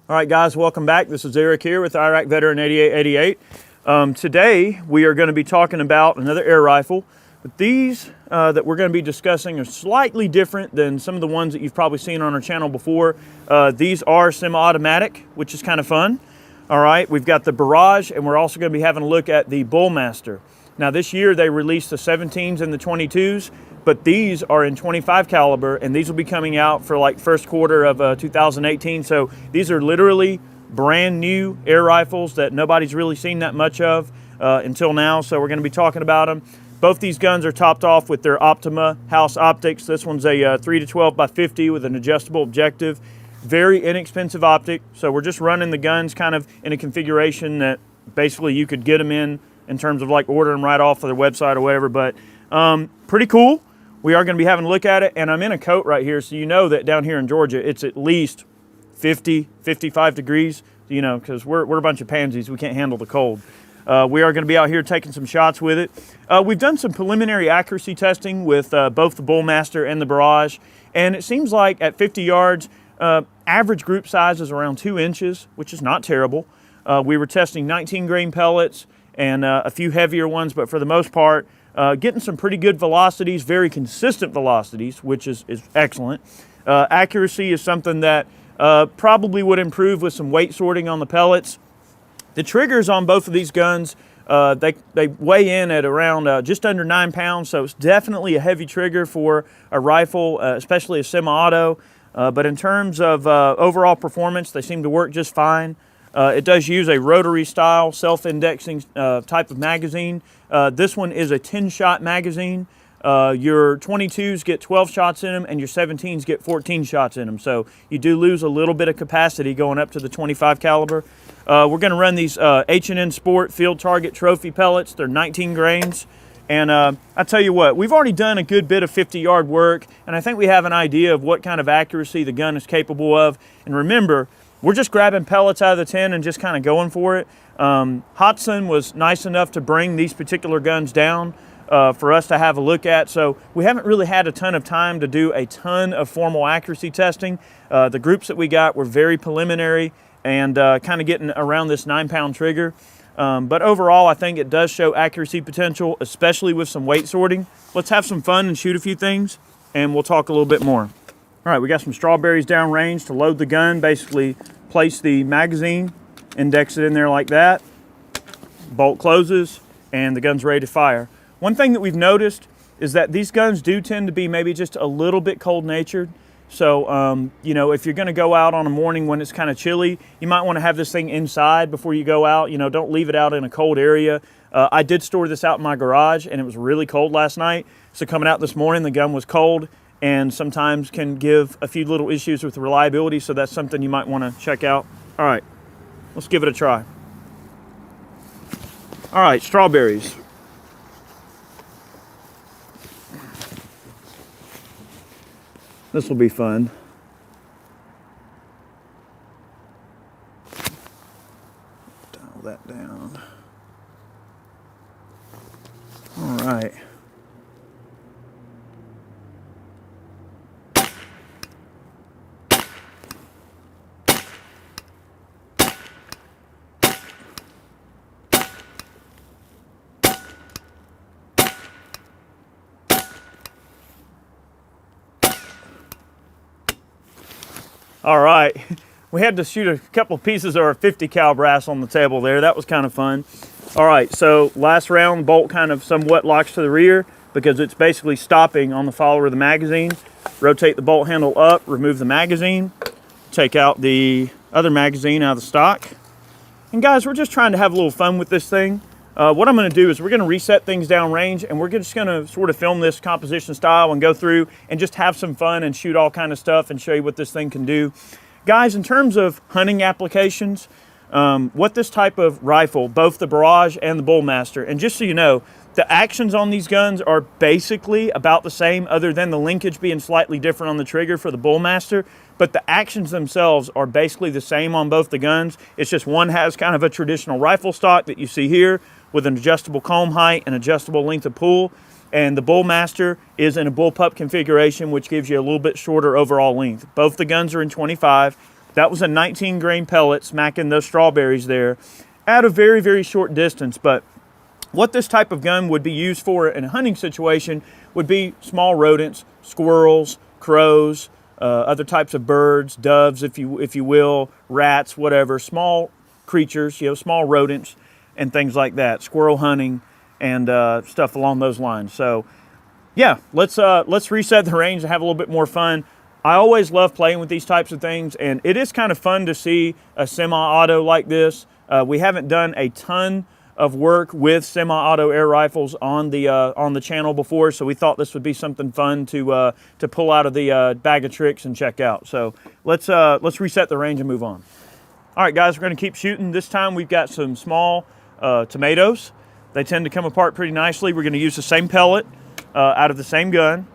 All right, guys, welcome back. This is Eric here with Iraq Veteran 8888. Today, we are going to be talking about another air rifle. But these that we're going to be discussing are slightly different than some of the ones that you've probably seen on our channel before. These are semi-automatic, which is kind of fun. All right, we've got the Barrage, and we're also going to be having a look at the Bullmaster. Now, this year, they released the 17s and the 22s, but these are in 25 caliber, and these will be coming out for like first quarter of 2018. So these are literally brand new air rifles that nobody's really seen that much of until now. So we're going to be talking about them. Both these guns are topped off with their Optima house optics. This one's a 3 to 12 by 50 with an adjustable objective. Very inexpensive optic. So we're just running the guns kind of in a configuration that basically you could get them in terms of like ordering right off of their website or whatever. But pretty cool. We are going to be having a look at it, and I'm in a coat right here, so you know that down here in Georgia, it's at least 50, 55 degrees, you know, because we're a bunch of pansies. We can't handle the cold. We are going to be out here taking some shots with it. We've done some preliminary accuracy testing with both the Bullmaster and the Barrage, and it seems like at 50 yards, average group size is around 2 inches, which is not terrible. We were testing 19 grain pellets and a few heavier ones, but for the most part, getting some pretty good velocities, very consistent velocities, which is excellent. Accuracy is something that probably would improve with some weight sorting on the pellets. The triggers on both of these guns, they weigh in at around just under 9 pounds, so it's definitely a heavy trigger for a rifle, especially a semi-auto. But in terms of overall performance, they seem to work just fine. It does use a rotary style self-indexing type of magazine. This one is a 10-shot magazine. Your 22s get 12 shots in them, and your 17s get 14 shots in them. So you do lose a little bit of capacity going up to the 25 caliber. We're going to run these H&N Sport Field Target Trophy pellets. They're 19 grains. And I tell you what, we've already done a good bit of 50-yard work, and I think we have an idea of what kind of accuracy the gun is capable of. And remember, we're just grabbing pellets out of the tin and just kind of going for it. Hasan was nice enough to bring these particular guns down for us to have a look at. So we haven't really had a ton of time to do a ton of formal accuracy testing. The groups that we got were very preliminary and kind of getting around this 9-pound trigger. But overall, I think it does show accuracy potential, especially with some weight sorting. Let's have some fun and shoot a few things, and we'll talk a little bit more. All right, we got some strawberries downrange to load the gun. Basically, place the magazine, index it in there like that. Bolt closes, and the gun's ready to fire. One thing that we've noticed is that these guns do tend to be maybe just a little bit cold-natured. So, you know, if you're going to go out on a morning when it's kind of chilly, you might want to have this thing inside before you go out. You know, don't leave it out in a cold area. I did store this out in my garage, and it was really cold last night. So coming out this morning, the gun was cold, and sometimes can give a few little issues with reliability, so that's something you might want to check out. All right, let's give it a try. All right, strawberries. This will be fun. Dial that down. All right. All right, we had to shoot a couple pieces of our 50 cal brass on the table there. That was kind of fun. All right, so last round, bolt kind of somewhat locks to the rear because it's basically stopping on the follower of the magazine. Rotate the bolt handle up, remove the magazine, take out the other magazine out of the stock. And guys, we're just trying to have a little fun with this thing. What I'm going to do is we're going to reset things down range, and we're just going to sort of film this composition style and go through and just have some fun and shoot all kind of stuff and show you what this thing can do. Guys, in terms of hunting applications, what this type of rifle, both the Barrage and the Bullmaster, and just so you know, the actions on these guns are basically about the same, other than the linkage being slightly different on the trigger for the Bullmaster, but the actions themselves are basically the same on both the guns. It's just one has kind of a traditional rifle stock that you see here with an adjustable comb height and adjustable length of pull, and the Bullmaster is in a bullpup configuration, which gives you a little bit shorter overall length. Both the guns are in 25. That was a 19 grain pellet smacking those strawberries there at a very, very short distance. But what this type of gun would be used for in a hunting situation would be small rodents, squirrels, crows, other types of birds, doves, if you will, rats, whatever, small creatures, small rodents and things like that, squirrel hunting and stuff along those lines. So yeah, let's reset the range and have a little bit more fun. I always love playing with these types of things, and it is kind of fun to see a semi-auto like this. We haven't done a ton of work with semi-auto air rifles on the channel before, so we thought this would be something fun to pull out of the bag of tricks and check out. So let's reset the range and move on. All right, guys, we're going to keep shooting. This time we've got some small tomatoes. They tend to come apart pretty nicely. We're going to use the same pellet out of the same gun.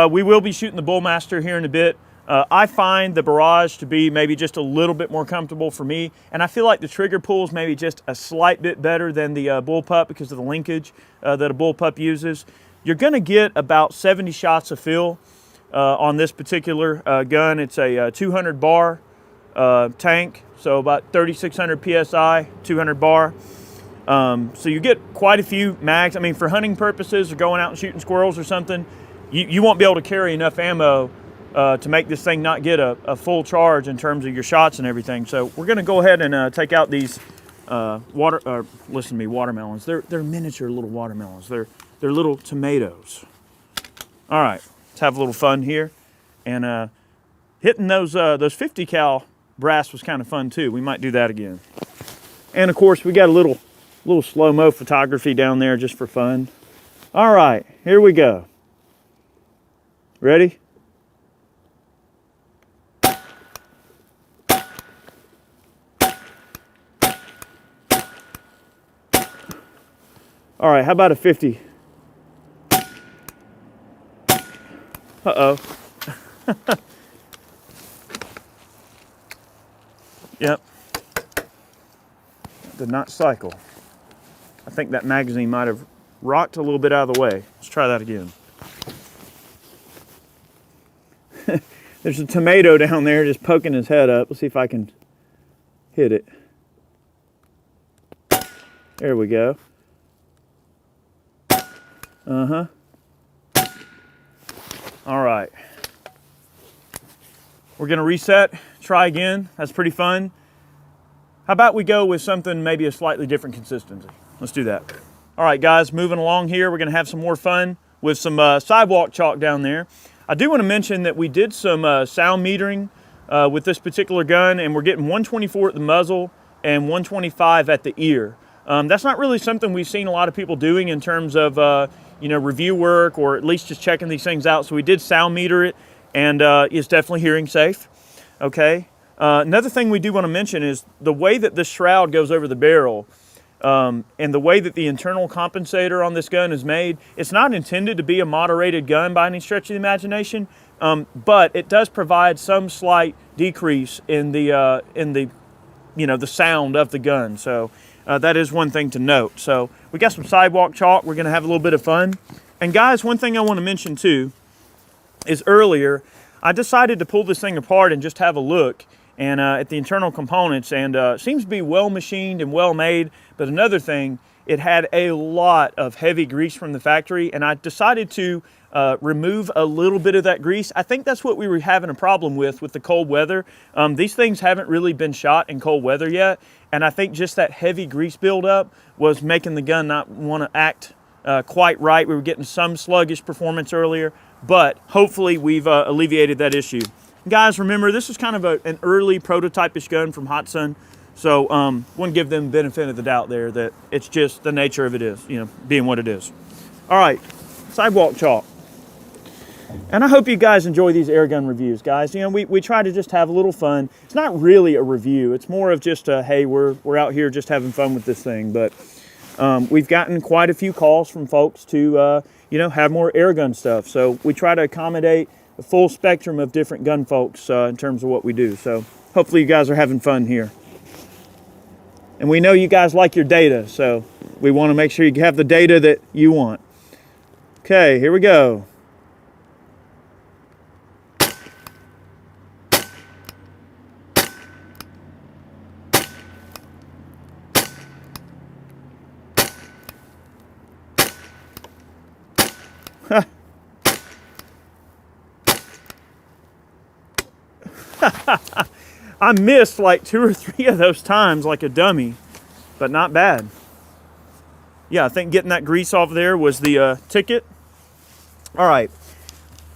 We will be shooting the Bullmaster here in a bit. I find the Barrage to be maybe just a little bit more comfortable for me, and I feel like the trigger pull is maybe just a slight bit better than the Bullpup because of the linkage that a Bullpup uses. You're going to get about 70 shots of fill on this particular gun. It's a 200 bar tank, so about 3,600 PSI, 200 bar. So you get quite a few mags. I mean, for hunting purposes or going out and shooting squirrels or something, you won't be able to carry enough ammo to make this thing not get a full charge in terms of your shots and everything. So we're going to go ahead and take out these watermelons. They're miniature little watermelons. They're little tomatoes. All right, let's have a little fun here. And hitting those 50 cal brass was kind of fun too. We might do that again. And of course, we got a little slow-mo photography down there just for fun. All right, here we go. Ready? All right, how about a 50? Uh-oh. Yep. Did not cycle. I think that magazine might have rocked a little bit out of the way. Let's try that again. There's a tomato down there just poking his head up. Let's see if I can hit it. There we go. Uh-huh. All right. We're going to reset, try again. That's pretty fun. How about we go with something maybe a slightly different consistency? Let's do that. All right, guys, moving along here. We're going to have some more fun with some sidewalk chalk down there. I do want to mention that we did some sound metering with this particular gun, and we're getting 124 at the muzzle and 125 at the ear. That's not really something we've seen a lot of people doing in terms of review work, or at least just checking these things out. So we did sound meter it, and it's definitely hearing safe. Okay. Another thing we do want to mention is the way that this shroud goes over the barrel, and the way that the internal compensator on this gun is made. It's not intended to be a moderated gun by any stretch of the imagination, but it does provide some slight decrease in the sound of the gun. So that is one thing to note. So we got some sidewalk chalk. We're going to have a little bit of fun. And guys, one thing I want to mention too is earlier I decided to pull this thing apart and just have a look and at the internal components, and seems to be well machined and well made. But another thing, it had a lot of heavy grease from the factory, and I decided to remove a little bit of that grease. I think that's what we were having a problem with the cold weather. These things haven't really been shot in cold weather yet, and I think just that heavy grease buildup was making the gun not want to act quite right. We were getting some sluggish performance earlier, but hopefully we've alleviated that issue. Guys, remember, this is kind of an early prototype-ish gun from Hasan, so want to give them the benefit of the doubt there that it's just the nature of it is, being what it is. All right, sidewalk chalk. And I hope you guys enjoy these air gun reviews, guys. We try to just have a little fun. It's not really a review. It's more of just a, hey, we're out here just having fun with this thing. But we've gotten quite a few calls from folks to, have more air gun stuff. So we try to accommodate a full spectrum of different gun folks in terms of what we do. So hopefully you guys are having fun here. And we know you guys like your data, so we want to make sure you have the data that you want. Okay, here we go. I missed like 2 or 3 of those times like a dummy, but not bad. Yeah, I think getting that grease off there was the ticket. All right,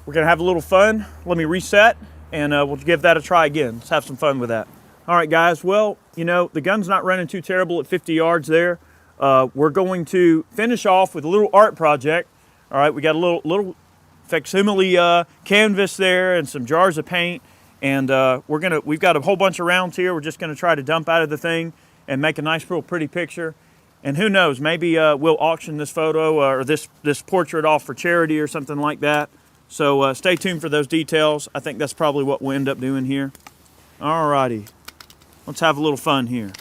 we're gonna have a little fun. Let me reset and we'll give that a try again. Let's have some fun with that. All right, guys, well, you know, the gun's not running too terrible at 50 yards there. We're going to finish off with a little art project. All right, we got a little facsimile canvas there and some jars of paint, and we've got a whole bunch of rounds here. We're just gonna try to dump out of the thing and make a nice, real pretty picture. And who knows, maybe we'll auction this photo or this portrait off for charity or something like that. So stay tuned for those details. I think that's probably what we'll end up doing here. All righty, let's have a little fun here.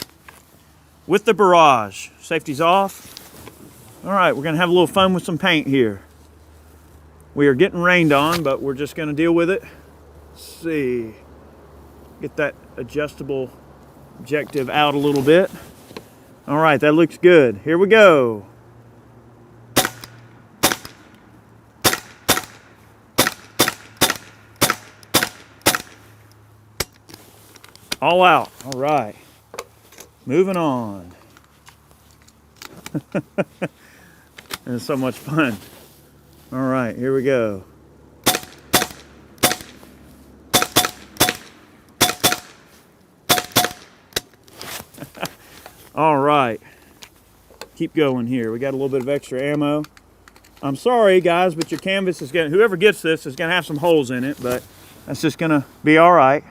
With the barrage, safety's off. All right, we're gonna have a little fun with some paint here. We are getting rained on, but we're just gonna deal with it. Let's see, get that adjustable objective out a little bit. All right, that looks good. Here we go. All out. All right. Moving on. It's so much fun. All right, here we go. All right, keep going here. We got a little bit of extra ammo. I'm sorry, guys, but your canvas is gonna, whoever gets this is gonna have some holes in it, but that's just gonna be all right.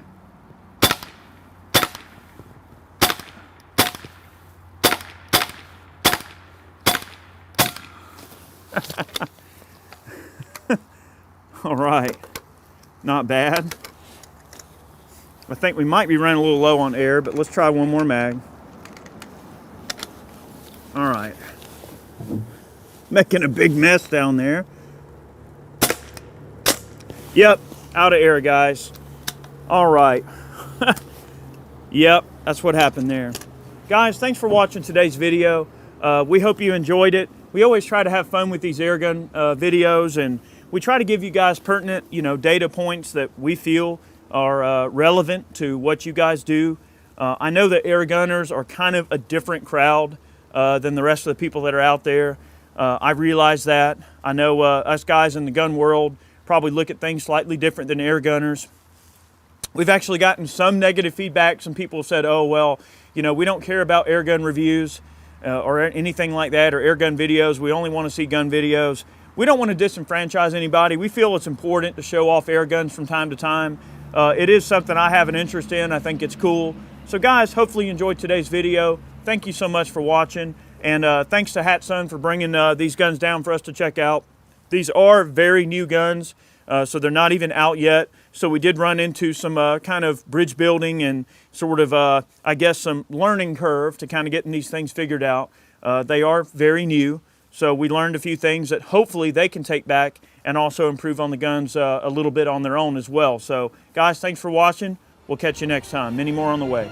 All right, not bad. I think we might be running a little low on air, but let's try one more mag. All right, making a big mess down there. Yep, out of air, guys. All right. Yep, that's what happened there. Guys, thanks for watching today's video. We hope you enjoyed it. We always try to have fun with these airgun videos, and we try to give you guys pertinent, you know, data points that we feel are relevant to what you guys do. I know that air gunners are kind of a different crowd than the rest of the people that are out there. I realize that. I know us guys in the gun world probably look at things slightly different than air gunners. We've actually gotten some negative feedback. Some people have said, oh, well, you know, we don't care about air gun reviews or anything like that, or air gun videos. We only want to see gun videos. We don't want to disenfranchise anybody. We feel it's important to show off air guns from time to time. It is something I have an interest in. I think it's cool. So guys, hopefully you enjoyed today's video. Thank you so much for watching. And thanks to Hasan for bringing these guns down for us to check out. These are very new guns, so they're not even out yet. So we did run into some kind of bridge building and sort of, I guess, some learning curve to kind of getting these things figured out. They are very new. So we learned a few things that hopefully they can take back and also improve on the guns a little bit on their own as well. So guys, thanks for watching. We'll catch you next time. Many more on the way.